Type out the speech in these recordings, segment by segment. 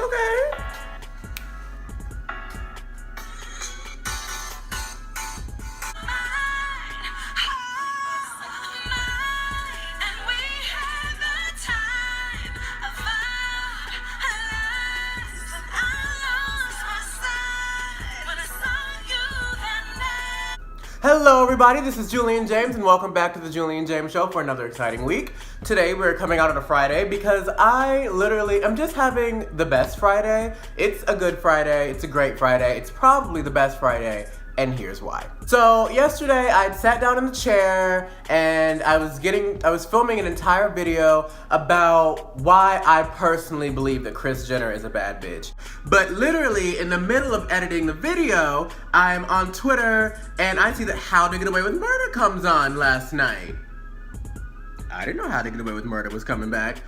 Okay. Hello everybody, this is Julian James and welcome back to the Julian James Show for another exciting week. Today we're coming out on a Friday because I'm just having the best Friday. It's a good Friday, it's a great Friday, it's probably the best Friday, and here's why. So yesterday I sat down in the chair and I was filming an entire video about why I personally believe that Kris Jenner is a bad bitch. But literally in the middle of editing the video, I'm on Twitter and I see that How to Get Away with Murder comes on last night. I didn't know How to Get Away with Murder was coming back.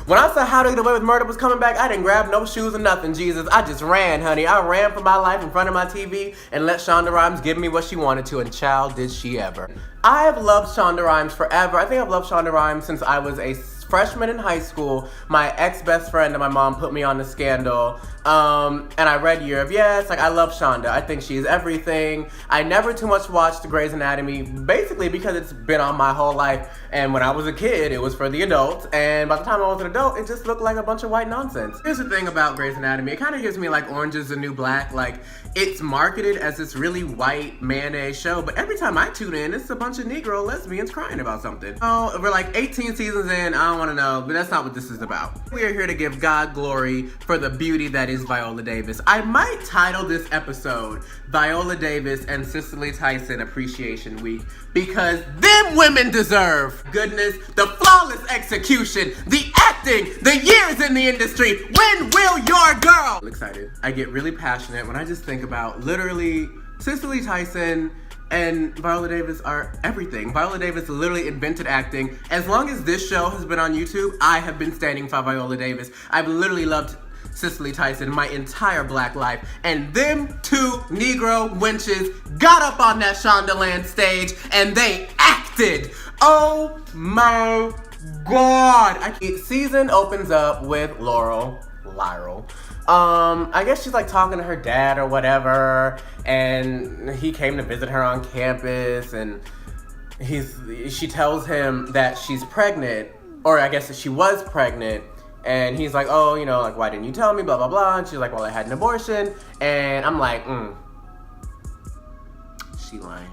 When I saw How to Get Away with Murder was coming back, I didn't grab no shoes or nothing, Jesus. I just ran, honey. I ran for my life in front of my TV and let Shonda Rhimes give me what she wanted to, and child, did she ever. I have loved Shonda Rhimes forever. I think I've loved Shonda Rhimes since I was a freshman in high school. My ex-best friend and my mom put me on the Scandal, and I read Year of Yes. Like, I love Shonda. I think she's everything. I never too much watched Grey's Anatomy, basically because it's been on my whole life, and when I was a kid, it was for the adults, and by the time I was an adult, it just looked like a bunch of white nonsense. Here's the thing about Grey's Anatomy, it kind of gives me like Orange is the New Black. Like, it's marketed as this really white mayonnaise show, but every time I tune in, it's a bunch of Negro lesbians crying about something. Oh, we're like 18 seasons in, I don't want to know, but that's not what this is about. We are here to give God glory for the beauty that is Viola Davis. I might title this episode Viola Davis and Cicely Tyson Appreciation Week, because them women deserve goodness, the flawless execution, the acting, the years in the industry. When will your girl? I'm excited. I get really passionate when I just think about literally Cicely Tyson and Viola Davis are everything. Viola Davis literally invented acting. As long as this show has been on YouTube, I have been standing for Viola Davis. I've literally loved Cicely Tyson my entire black life. And them two Negro wenches got up on that Shondaland stage and they acted. Oh my God. Season opens up with Lyral. I guess she's like talking to her dad or whatever, and he came to visit her on campus, and she tells him that she's pregnant, or I guess that she was pregnant, and he's like, oh, you know, like, why didn't you tell me, blah, blah, blah, and she's like, well, I had an abortion, and I'm like, she lying.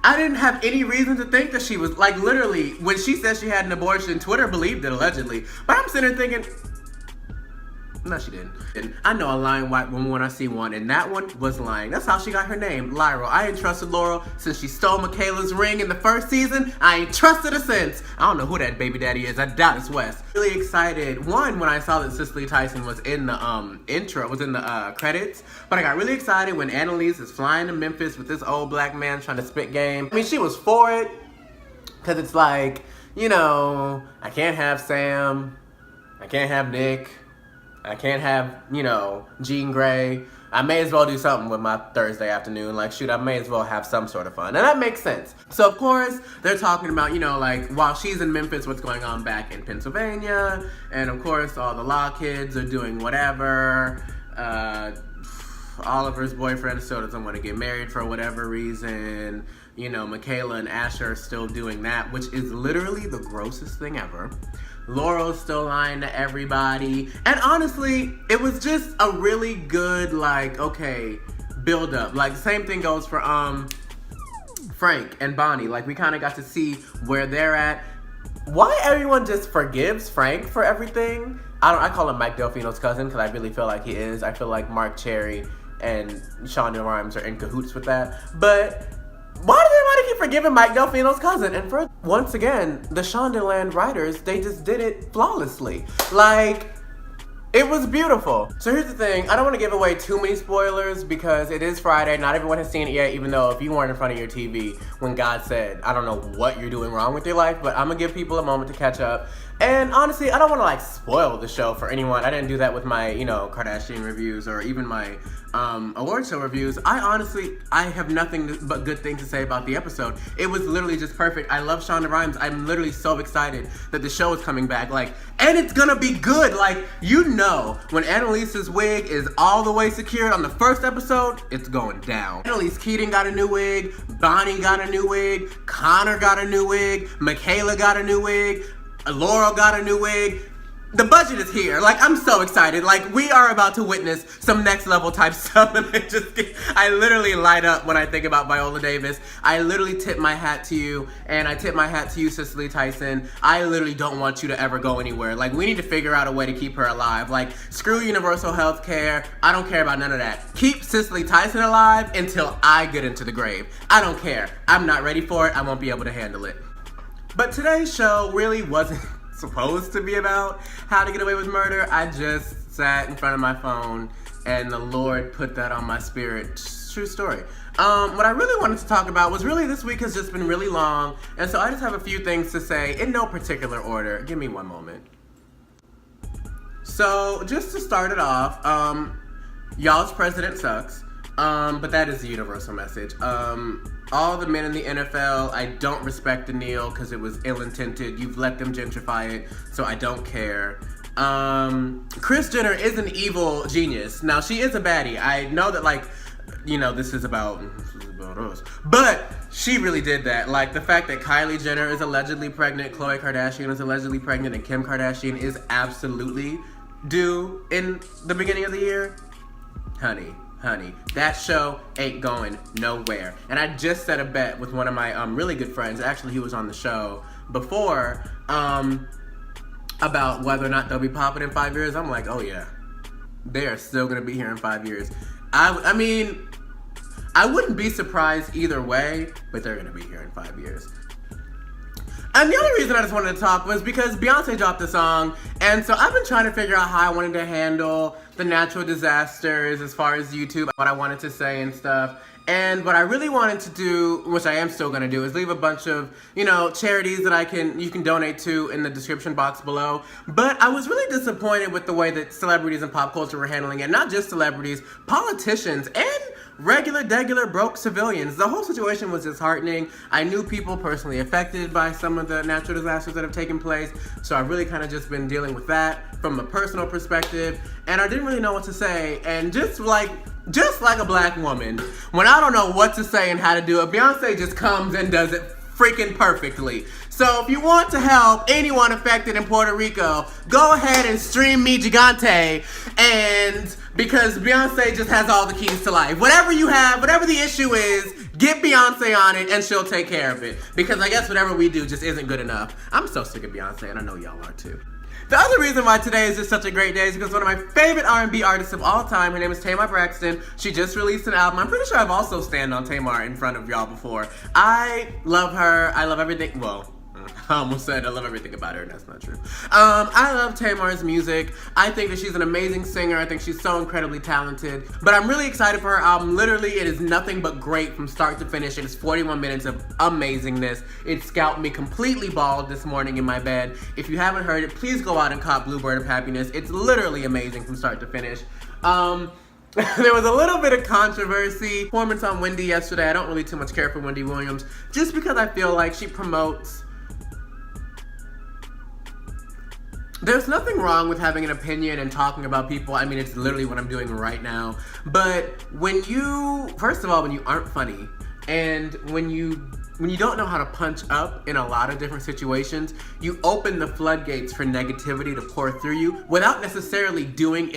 I didn't have any reason to think that she was, like, literally, when she said she had an abortion, Twitter believed it, allegedly, but I'm sitting there thinking, no, she didn't. I know a lying white woman when I see one, and that one was lying. That's how she got her name, Lyral. I ain't trusted Laurel since she stole Michaela's ring in the first season. I ain't trusted her since. I don't know who that baby daddy is. I doubt it's Wes. Really excited. One, when I saw that Cicely Tyson was in the credits, but I got really excited when Annalise is flying to Memphis with this old black man trying to spit game. I mean, she was for it, because it's like, you know, I can't have Sam, I can't have Nick, I can't have, you know, Jean Grey. I may as well do something with my Thursday afternoon. Like, shoot, I may as well have some sort of fun. And that makes sense. So, of course, they're talking about, you know, like, while she's in Memphis, what's going on back in Pennsylvania. And, of course, all the law kids are doing whatever. Oliver's boyfriend still doesn't want to get married for whatever reason. You know, Michaela and Asher are still doing that, which is literally the grossest thing ever. Laurel's still lying to everybody. And honestly, it was just a really good, like, okay, build up. Like, the same thing goes for Frank and Bonnie. Like, we kind of got to see where they're at. Why everyone just forgives Frank for everything? I call him Mike Delfino's cousin, because I really feel like he is. I feel like Mark Cherry and Shonda Rhimes are in cahoots with that. But why does everybody keep forgiving Mike Delfino's cousin? And for once again, the Shondaland writers, they just did it flawlessly. Like, it was beautiful. So here's the thing, I don't want to give away too many spoilers because it is Friday, not everyone has seen it yet, even though if you weren't in front of your TV when God said, I don't know what you're doing wrong with your life, but I'm gonna give people a moment to catch up. And honestly, I don't want to like spoil the show for anyone. I didn't do that with my, Kardashian reviews or even my award show reviews. I have nothing but good things to say about the episode. It was literally just perfect. I love Shonda Rhimes. I'm literally so excited that the show is coming back. And it's gonna be good. When Annalise's wig is all the way secured on the first episode, it's going down. Annalise Keating got a new wig. Bonnie got a new wig. Connor got a new wig. Michaela got a new wig. Laurel got a new wig. The budget is here. I'm so excited. We are about to witness some next level type stuff. And I literally light up when I think about Viola Davis. I literally tip my hat to you. And I tip my hat to you, Cicely, Tyson. I literally don't want you to ever go anywhere. We need to figure out a way to keep her alive. Screw universal health care. I don't care about none of that. Keep Cicely Tyson alive until I get into the grave. I don't care. I'm not ready for it. I won't be able to handle it. But today's show really wasn't supposed to be about how to get away with murder. I just sat in front of my phone and the Lord put that on my spirit. True story. What I really wanted to talk about was this week has just been really long, and so I just have a few things to say in no particular order. Give me one moment. So just to start it off, y'all's president sucks. But that is the universal message. All the men in the NFL, I don't respect the kneel because it was ill-intended. You've let them gentrify it, so I don't care. Kris Jenner is an evil genius. Now, she is a baddie. I know that, this is about us. But she really did that. The fact that Kylie Jenner is allegedly pregnant, Khloe Kardashian is allegedly pregnant, and Kim Kardashian is absolutely due in the beginning of the year. Honey, that show ain't going nowhere. And I just set a bet with one of my really good friends. Actually, he was on the show before, about whether or not they'll be popping in 5 years. I'm like, oh yeah, they are still gonna be here in 5 years. I mean, I wouldn't be surprised either way, but they're gonna be here in 5 years. And the only reason I just wanted to talk was because Beyoncé dropped the song, and so I've been trying to figure out how I wanted to handle the natural disasters as far as YouTube, what I wanted to say and stuff. And what I really wanted to do, which I am still gonna do, is leave a bunch of, charities that you can donate to in the description box below. But I was really disappointed with the way that celebrities and pop culture were handling it. Not just celebrities, politicians, and regular, broke civilians. The whole situation was disheartening. I knew people personally affected by some of the natural disasters that have taken place, so I've really kind of just been dealing with that from a personal perspective, and I didn't really know what to say, and just like a black woman, when I don't know what to say and how to do it, Beyoncé just comes and does it freaking perfectly. So if you want to help anyone affected in Puerto Rico, go ahead and stream Mi Gigante, and because Beyoncé just has all the keys to life. Whatever you have, whatever the issue is, get Beyoncé on it and she'll take care of it. Because I guess whatever we do just isn't good enough. I'm so sick of Beyoncé, and I know y'all are too. The other reason why today is just such a great day is because one of my favorite R&B artists of all time, her name is Tamar Braxton. She just released an album. I'm pretty sure I've also stand on Tamar in front of y'all before. I love her. I love everything. Well, I almost said I love everything about her, and that's not true. I love Tamar's music. I think that she's an amazing singer. I think she's so incredibly talented. But I'm really excited for her album. Literally, it is nothing but great from start to finish. It is 41 minutes of amazingness. It scalped me completely bald this morning in my bed. If you haven't heard it, please go out and cop Bluebird of Happiness. It's literally amazing from start to finish. There was a little bit of controversy. Performance on Wendy yesterday. I don't really too much care for Wendy Williams, just because I feel like she promotes... There's nothing wrong with having an opinion and talking about people. I mean, it's literally what I'm doing right now. But first of all, when you aren't funny, and when you don't know how to punch up in a lot of different situations, you open the floodgates for negativity to pour through you without necessarily doing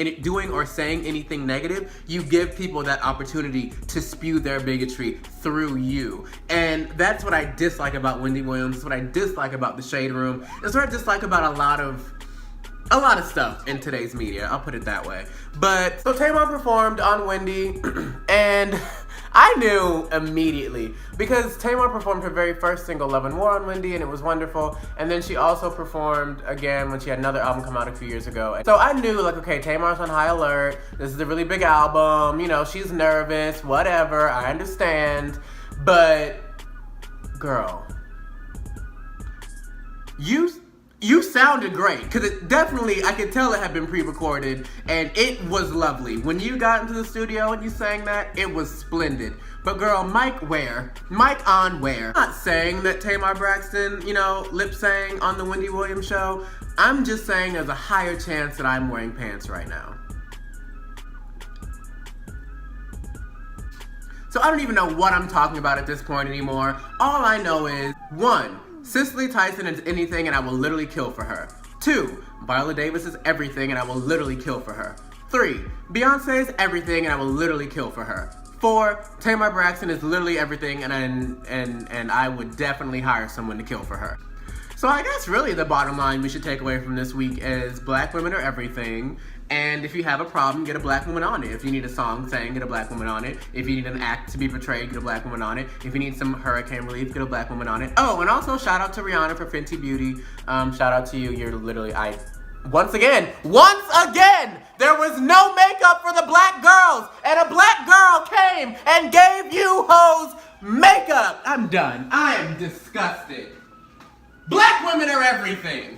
or saying anything negative. You give people that opportunity to spew their bigotry through you. And that's what I dislike about Wendy Williams. It's what I dislike about the Shade Room. It's what I dislike about a lot of stuff in today's media, I'll put it that way. But, so Tamar performed on Wendy, and I knew immediately, because Tamar performed her very first single, Love and War, on Wendy, and it was wonderful, and then she also performed again when she had another album come out a few years ago. And so I knew, okay, Tamar's on high alert, this is a really big album, she's nervous, whatever, I understand, but, girl, You sounded great, because it definitely, I could tell it had been pre-recorded, and it was lovely. When you got into the studio and you sang that, it was splendid. But girl, mic where? Mic on where? I'm not saying that Tamar Braxton, lip sang on the Wendy Williams show. I'm just saying there's a higher chance that I'm wearing pants right now. So I don't even know what I'm talking about at this point anymore. All I know is, 1, Cicely Tyson is anything and I will literally kill for her. 2, Viola Davis is everything and I will literally kill for her. 3, Beyoncé is everything and I will literally kill for her. 4, Tamar Braxton is literally everything and I would definitely hire someone to kill for her. So I guess really the bottom line we should take away from this week is black women are everything. And if you have a problem, get a black woman on it. If you need a song sang, get a black woman on it. If you need an act to be portrayed, get a black woman on it. If you need some hurricane relief, get a black woman on it. Oh, and also shout out to Rihanna for Fenty Beauty. Shout out to you. You're literally, once again, there was no makeup for the black girls. And a black girl came and gave you hoes makeup. I'm done. I am disgusted. Black women are everything.